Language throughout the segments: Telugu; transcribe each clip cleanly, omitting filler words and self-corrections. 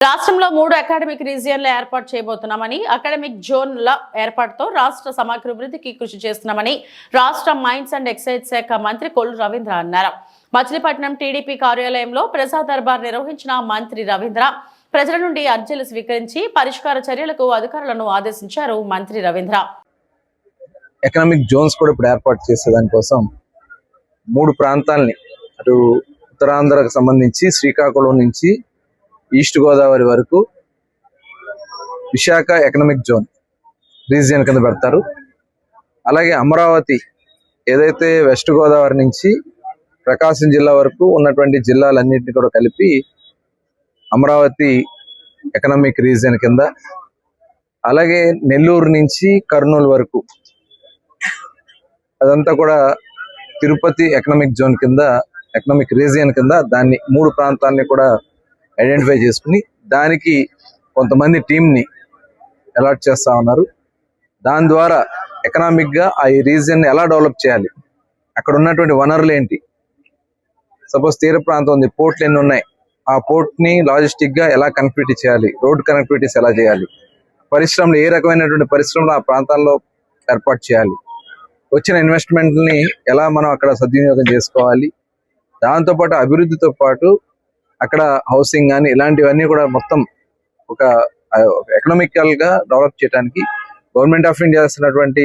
రాష్ట్రంలో 3 అకాడమిక్ రీజియన్లు ఏర్పాటు చేయబోతున్నామని, అకాడమిక్ జోన్ల ఏర్పాటుతో రాష్ట్ర సమగ్ర అభివృద్ధికి కృషి చేస్తున్నామని రాష్ట్ర మైన్స్ అండ్ ఎక్సైజ్ శాఖ మంత్రి కొల్లు రవీంద్ర అన్నారు. మచిలీపట్నం టీడీపీ కార్యాలయంలో ప్రజా దర్బార్ నిర్వహించిన మంత్రి రవీంద్ర ప్రజల నుండి అర్జీలు స్వీకరించి పరిష్కార చర్యలకు అధికారులను ఆదేశించారు. మంత్రి రవీంద్ర ఎకనామిక్ జోన్స్ కూడా ఇప్పుడు ఏర్పాటు చేసేదాని కోసం 3 ప్రాంతాలని, అటు ఉత్తరాంధ్రకు సంబంధించి శ్రీకాకుళం నుంచి ఈస్ట్ గోదావరి వరకు విశాఖ ఎకనామిక్ జోన్ రీజియన్ కింద పెడతారు. అలాగే అమరావతి ఏదైతే వెస్ట్ గోదావరి నుంచి ప్రకాశం జిల్లా వరకు ఉన్నటువంటి జిల్లాలన్నింటినీ కూడా కలిపి అమరావతి ఎకనామిక్ రీజియన్ కింద, అలాగే నెల్లూరు నుంచి కర్నూలు వరకు అదంతా కూడా తిరుపతి ఎకనామిక్ జోన్ కింద, ఎకనామిక్ రీజియన్ కింద దాన్ని 3 ప్రాంతాలని కూడా ఐడెంటిఫై చేసుకుని దానికి కొంతమంది టీంని అలాట్ చేస్తా ఉన్నారు. దాని ద్వారా ఎకనామిక్గా ఆ రీజియన్ని ఎలా డెవలప్ చేయాలి, అక్కడ ఉన్నటువంటి వనరులు ఏంటి, సపోజ్ తీర ప్రాంతం ఉంది, పోర్ట్లు ఎన్ని ఉన్నాయి, ఆ పోర్ట్ని లాజిస్టిక్గా ఎలా కనెక్టివిటీ చేయాలి, రోడ్ కనెక్టివిటీస్ ఎలా చేయాలి, పరిశ్రమలు ఏ రకమైనటువంటి పరిశ్రమలు ఆ ప్రాంతాల్లో ఏర్పాటు చేయాలి, వచ్చిన ఇన్వెస్ట్మెంట్ని ఎలా మనం అక్కడ సద్వినియోగం చేసుకోవాలి, దాంతోపాటు అభివృద్ధితో పాటు అక్కడ హౌసింగ్ కానీ ఇలాంటివన్నీ కూడా మొత్తం ఒక ఎకనామికల్గా డెవలప్ చేయడానికి గవర్నమెంట్ ఆఫ్ ఇండియా చేస్తున్నటువంటి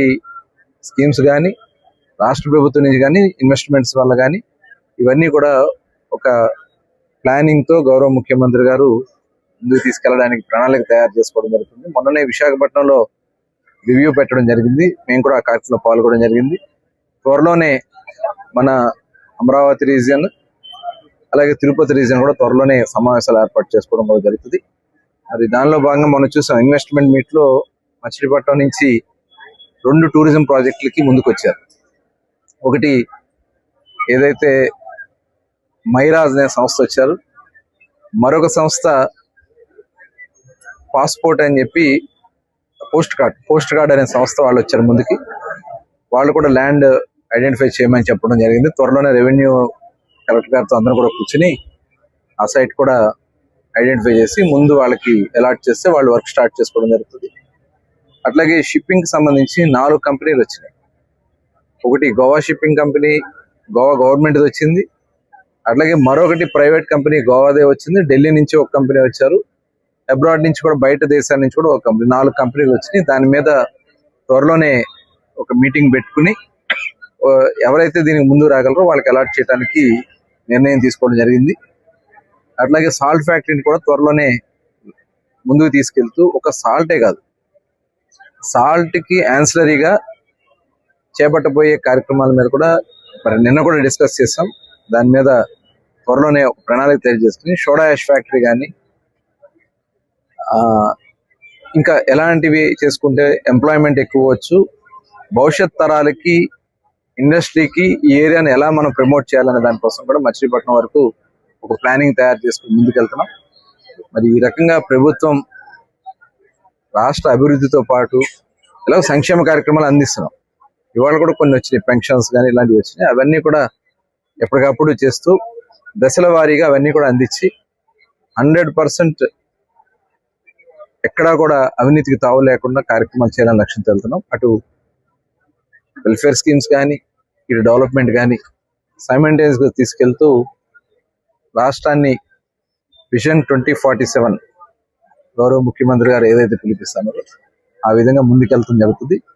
స్కీమ్స్ కానీ, రాష్ట్ర ప్రభుత్వం నుంచి కానీ, ఇన్వెస్ట్మెంట్స్ వల్ల కానీ ఇవన్నీ కూడా ఒక ప్లానింగ్తో గౌరవ ముఖ్యమంత్రి గారు ముందుకు తీసుకెళ్ళడానికి ప్రణాళిక తయారు చేసుకోవడం జరుగుతుంది. మొన్ననే విశాఖపట్నంలో రివ్యూ పెట్టడం జరిగింది. మేము కూడా ఆ కార్యక్రమంలో పాల్గొనడం జరిగింది. త్వరలోనే మన అమరావతి రీజియన్ అలాగే తిరుపతి రీజియన్ కూడా త్వరలోనే సమావేశాలు ఏర్పాటు చేసుకోవడం కూడా జరుగుతుంది. మరి దానిలో భాగంగా మనం చూసాం, ఇన్వెస్ట్మెంట్ మీట్లో మచిలీపట్నం నుంచి 2 టూరిజం ప్రాజెక్టులకి ముందుకు వచ్చారు. ఒకటి ఏదైతే మైరాజ్ అనే సంస్థ వచ్చారు, మరొక సంస్థ పాస్పోర్ట్ అని చెప్పి పోస్ట్ కార్డ్ అనే సంస్థ వాళ్ళు వచ్చారు ముందుకి. వాళ్ళు కూడా ల్యాండ్ ఐడెంటిఫై చేయమని చెప్పడం జరిగింది. త్వరలోనే రెవెన్యూ కలెక్టర్ గారితో అందరూ కూడా కూర్చుని ఆ సైట్ కూడా ఐడెంటిఫై చేసి ముందు వాళ్ళకి అలాట్ చేస్తే వాళ్ళు వర్క్ స్టార్ట్ చేసుకోవడం జరుగుతుంది. అట్లాగే షిప్పింగ్కి సంబంధించి 4 కంపెనీలు వచ్చినాయి. ఒకటి గోవా షిప్పింగ్ కంపెనీ, గోవా గవర్నమెంట్ది వచ్చింది. అట్లాగే మరొకటి ప్రైవేట్ కంపెనీ గోవాదే వచ్చింది. ఢిల్లీ నుంచి ఒక కంపెనీ వచ్చారు, అబ్రాడ్ నుంచి కూడా, బయట దేశాల నుంచి కూడా ఒక కంపెనీ, 4 కంపెనీలు వచ్చినాయి. దాని మీద త్వరలోనే ఒక మీటింగ్ పెట్టుకుని ఎవరైతే దీనికి ముందు రాగలరో వాళ్ళకి అలాట్ చేయడానికి నిర్ణయం తీసుకోవడం జరిగింది. అట్లాగే సాల్ట్ ఫ్యాక్టరీని కూడా త్వరలోనే ముందుకు తీసుకెళ్తూ, ఒక సాల్టే కాదు, సాల్ట్కి యాన్సిలరీగా చేపట్టబోయే కార్యక్రమాల మీద కూడా మరి నిన్న కూడా డిస్కస్ చేస్తాం. దాని మీద త్వరలోనే ఒక ప్రణాళిక తయారు చేసుకుని సోడా యాష్ ఫ్యాక్టరీ కానీ ఇంకా ఎలాంటివి చేసుకుంటే ఎంప్లాయ్మెంట్ ఎక్కువ వచ్చు, భవిష్యత్ తరాలకి ఇండస్ట్రీకి ఈ ఏరియాని ఎలా మనం ప్రమోట్ చేయాలనే దానికోసం కూడా మచిలీపట్నం వరకు ఒక ప్లానింగ్ తయారు చేసుకుని ముందుకెళ్తున్నాం. మరి ఈ రకంగా ప్రభుత్వం రాష్ట్ర అభివృద్ధితో పాటు ఇలా సంక్షేమ కార్యక్రమాలు అందిస్తున్నాం. ఇవాళ కూడా కొన్ని వచ్చినాయి, పెన్షన్స్ కానీ ఇలాంటివి వచ్చినాయి. అవన్నీ కూడా ఎప్పటికప్పుడు చేస్తూ దశల వారీగా అవన్నీ కూడా అందించి 100% ఎక్కడా కూడా అవినీతికి తావు లేకుండా కార్యక్రమాలు చేయాలని లక్ష్యంతో వెళ్తున్నాం. అటు వెల్ఫేర్ స్కీమ్స్ కానీ, ఇటు డెవలప్మెంట్ కానీ సైమల్టేనియస్గా తీసుకెళ్తూ రాష్ట్రాన్ని విజన్ 2047 గౌరవ ముఖ్యమంత్రి గారు ఏదైతే పిలిపిస్తారో ఆ విధంగా ముందుకెళ్తాం జరుగుతుంది.